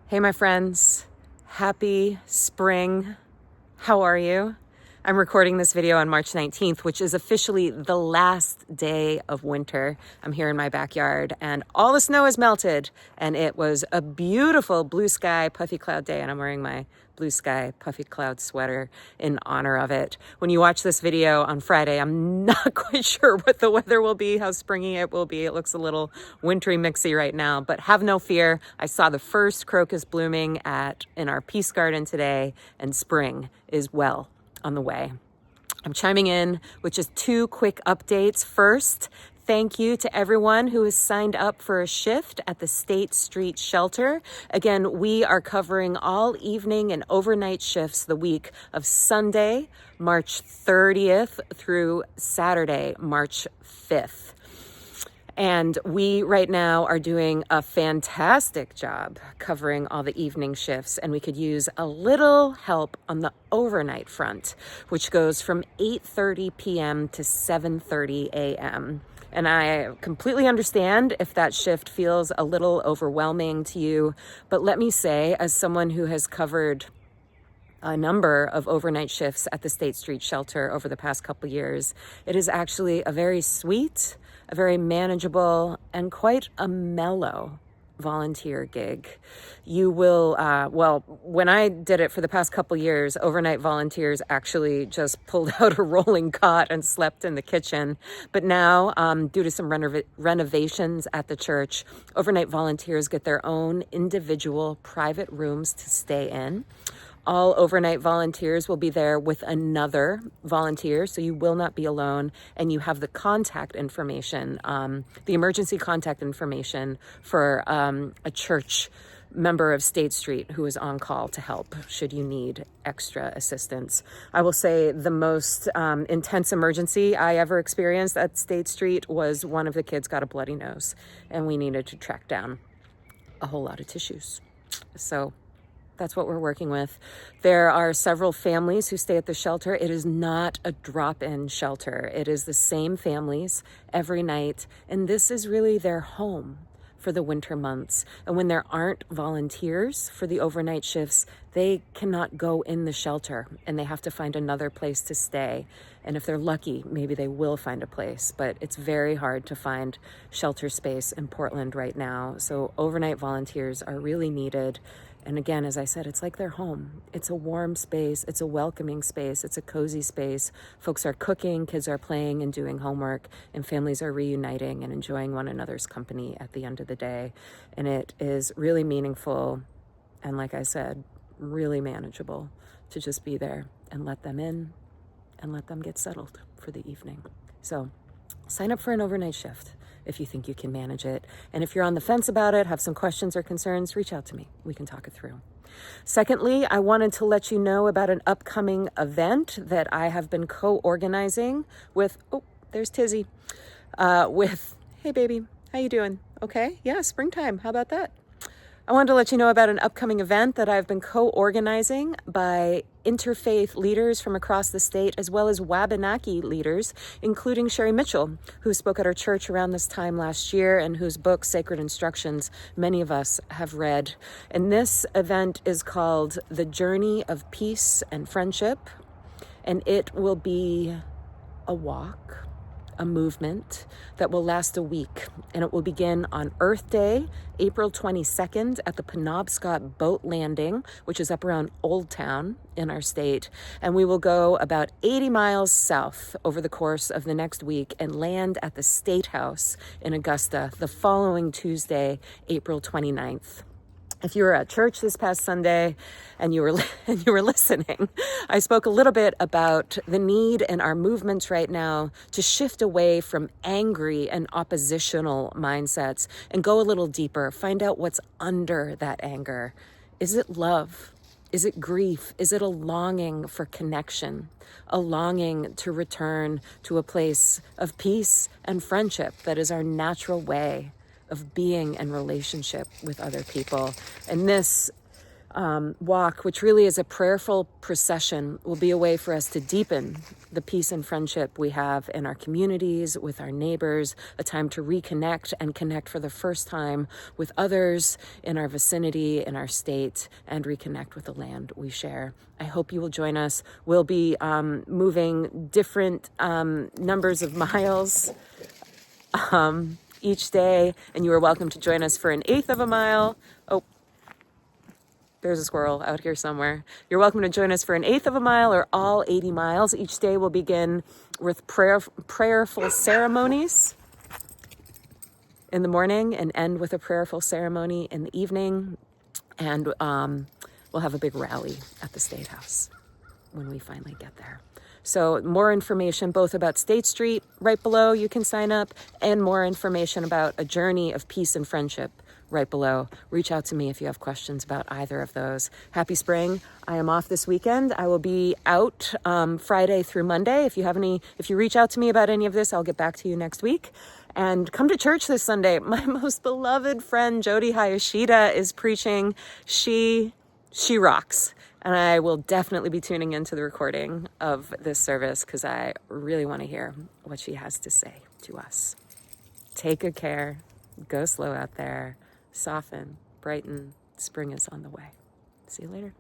Hey, my friends. Happy spring. How are you? I'm recording this video on March 19th, which is officially the last day of winter. I'm here in my backyard and all the snow has melted and it was a beautiful blue sky, puffy cloud day, and I'm wearing my blue sky, puffy cloud sweater in honor of it. When you watch this video on Friday, I'm not quite sure what the weather will be, how springy it will be. It looks a little wintry mixy right now, but have no fear. I saw the first crocus blooming in our peace garden today, and spring is well on the way. I'm chiming in with just two quick updates. First, thank you to everyone who has signed up for a shift at the State Street Shelter. Again, we are covering all evening and overnight shifts the week of Sunday, March 30th through Saturday, March 5th. And we right now are doing a fantastic job covering all the evening shifts, and we could use a little help on the overnight front, which goes from 8:30 p.m. to 7:30 a.m. And I completely understand if that shift feels a little overwhelming to you, but let me say, as someone who has covered a number of overnight shifts at the State Street Shelter over the past couple years, it is actually a very sweet, a very manageable, and quite a mellow volunteer gig. You will, when I did it for the past couple years, overnight volunteers actually just pulled out a rolling cot and slept in the kitchen. But now, due to some renovations at the church, overnight volunteers get their own individual private rooms to stay in. All overnight volunteers will be there with another volunteer, so you will not be alone, and you have the contact information, the emergency contact information for a church member of State Street who is on call to help should you need extra assistance. I will say the most intense emergency I ever experienced at State Street was one of the kids got a bloody nose, and we needed to track down a whole lot of tissues. So that's what we're working with. There are several families who stay at the shelter. It is not a drop-in shelter. It is the same families every night, and this is really their home for the winter months. And when there aren't volunteers for the overnight shifts, they cannot go in the shelter and they have to find another place to stay. And if they're lucky, maybe they will find a place, but it's very hard to find shelter space in Portland right now. So overnight volunteers are really needed. And again, as I said, it's like their home. It's a warm space. It's a welcoming space. It's a cozy space. Folks are cooking, kids are playing and doing homework, and families are reuniting and enjoying one another's company at the end of the day. And it is really meaningful. And like I said, really manageable to just be there and let them in and let them get settled for the evening. So sign up for an overnight shift if you think you can manage it. And if you're on the fence about it, have some questions or concerns, reach out to me. We can talk it through. Secondly, I wanted to let you know about an upcoming event that I have been co-organizing with, there's Tizzy, hey baby, how you doing? Okay, yeah, springtime, how about that? I wanted to let you know about an upcoming event that I've been co-organizing by interfaith leaders from across the state, as well as Wabanaki leaders, including Sherry Mitchell, who spoke at our church around this time last year and whose book, Sacred Instructions, many of us have read. And this event is called The Journey of Peace and Friendship, and it will be a walk, a movement that will last a week, and it will begin on Earth Day, April 22nd at the Penobscot Boat Landing, which is up around Old Town in our state, and we will go about 80 miles south over the course of the next week and land at the State House in Augusta the following Tuesday, April 29th. If you were at church this past Sunday and you were listening, I spoke a little bit about the need in our movements right now to shift away from angry and oppositional mindsets and go a little deeper, find out what's under that anger. Is it love? Is it grief? Is it a longing for connection, a longing to return to a place of peace and friendship that is our natural way of being in relationship with other people? And this walk, which really is a prayerful procession, will be a way for us to deepen the peace and friendship we have in our communities, with our neighbors, a time to reconnect and connect for the first time with others in our vicinity, in our state, and reconnect with the land we share. I hope you will join us. We'll be moving different numbers of miles each day, and you are welcome to join us for an eighth of a mile. Oh, there's a squirrel out here somewhere. You're welcome to join us for an eighth of a mile or all 80 miles. Each day will begin with prayerful ceremonies in the morning and end with a prayerful ceremony in the evening. And we'll have a big rally at the State House when we finally get there. So more information both about State Street right below, you can sign up, and more information about a journey of peace and friendship right below. Reach out to me if you have questions about either of those. Happy spring. I am off this weekend. I will be out Friday through Monday. If you reach out to me about any of this, I'll get back to you next week. And come to church this Sunday. My most beloved friend, Jody Hayashida, is preaching. She rocks. And I will definitely be tuning into the recording of this service because I really want to hear what she has to say to us. Take good care. Go slow out there. Soften, brighten. Spring is on the way. See you later.